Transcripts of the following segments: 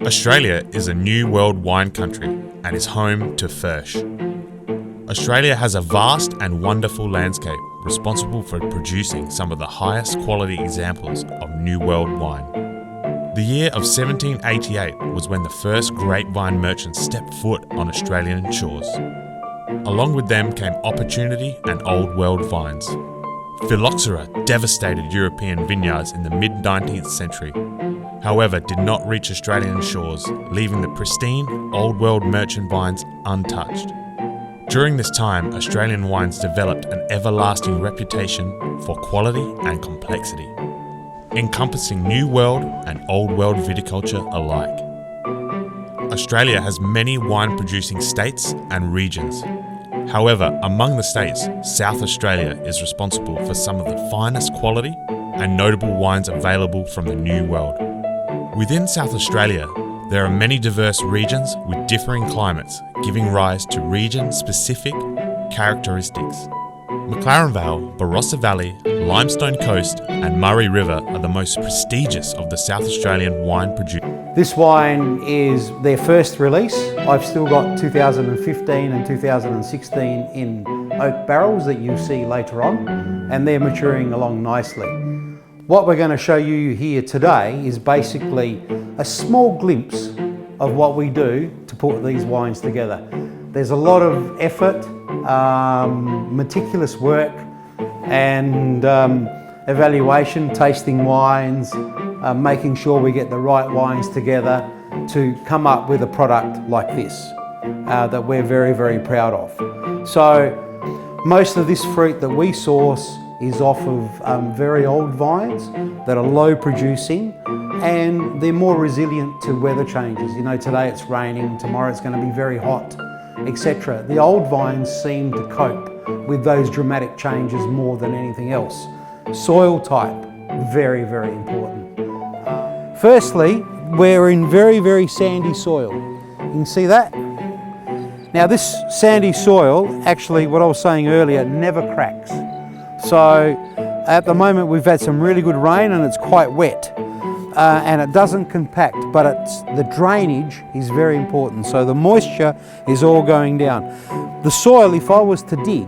Australia is a new world wine country and is home to Furche. Australia has a vast and wonderful landscape responsible for producing some of the highest quality examples of New World wine. The year of 1788 was when the first grapevine merchants stepped foot on Australian shores. Along with them came opportunity and old world vines. Phylloxera devastated European vineyards in the mid-19th century, however did not reach Australian shores, leaving the pristine old world merchant vines untouched. During this time, Australian wines developed an everlasting reputation for quality and complexity, encompassing New World and Old World viticulture alike. Australia has many wine-producing states and regions. However, among the states, South Australia is responsible for some of the finest quality and notable wines available from the New World. Within South Australia, there are many diverse regions with differing climates, giving rise to region-specific characteristics. McLaren Vale, Barossa Valley, Limestone Coast and Murray River are the most prestigious of the South Australian wine producers. This wine is their first release. I've still got 2015 and 2016 in oak barrels that you'll see later on, and they're maturing along nicely. What we're going to show you here today is basically a small glimpse of what we do to put these wines together. There's a lot of effort, meticulous work and evaluation, tasting wines, making sure we get the right wines together to come up with a product like this that we're very, very proud of. So most of this fruit that we source is off of very old vines that are low producing, and they're more resilient to weather changes. You know, today it's raining, tomorrow it's going to be very hot, etc. The old vines seem to cope with those dramatic changes more than anything else. Soil type, very, very important. Firstly, we're in very, very sandy soil. You can see that? Now this sandy soil, actually what I was saying earlier, never cracks. So at the moment we've had some really good rain and it's quite wet and it doesn't compact, but the drainage is very important. So the moisture is all going down. The soil, if I was to dig,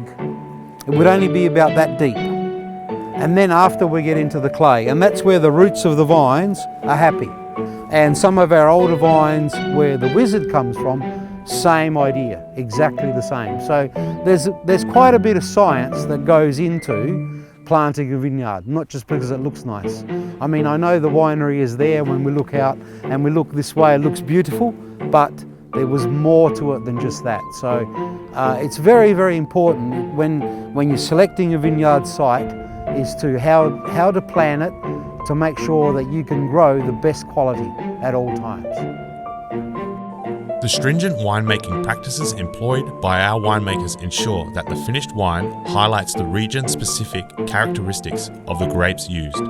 it would only be about that deep. And then after we get into the clay, and that's where the roots of the vines are happy. And some of our older vines where the wizard comes from, same idea, exactly the same. So there's quite a bit of science that goes into planting a vineyard, not just because it looks nice. I mean, I know the winery is there when we look out and we look this way, it looks beautiful, but there was more to it than just that. So it's very, very important when you're selecting a vineyard site is to how to plan it to make sure that you can grow the best quality at all times. The stringent winemaking practices employed by our winemakers ensure that the finished wine highlights the region-specific characteristics of the grapes used.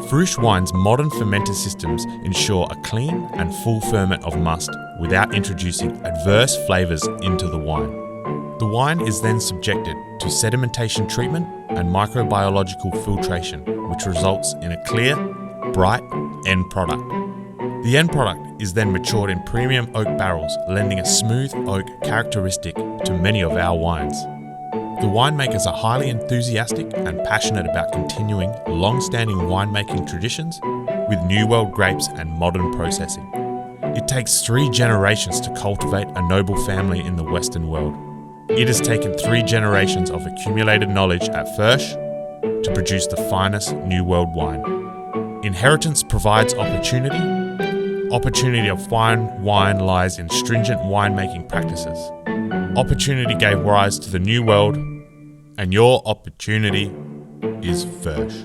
Furche Wine's modern fermenter systems ensure a clean and full ferment of must without introducing adverse flavours into the wine. The wine is then subjected to sedimentation treatment and microbiological filtration, which results in a clear, bright end product. The end product is then matured in premium oak barrels, lending a smooth oak characteristic to many of our wines. The winemakers are highly enthusiastic and passionate about continuing long-standing winemaking traditions with New World grapes and modern processing. It takes 3 generations to cultivate a noble family in the Western world. It has taken 3 generations of accumulated knowledge at Furche to produce the finest New World wine. Inheritance provides opportunity. Opportunity of fine wine lies in stringent winemaking practices. Opportunity gave rise to the New World, and your opportunity is Furche.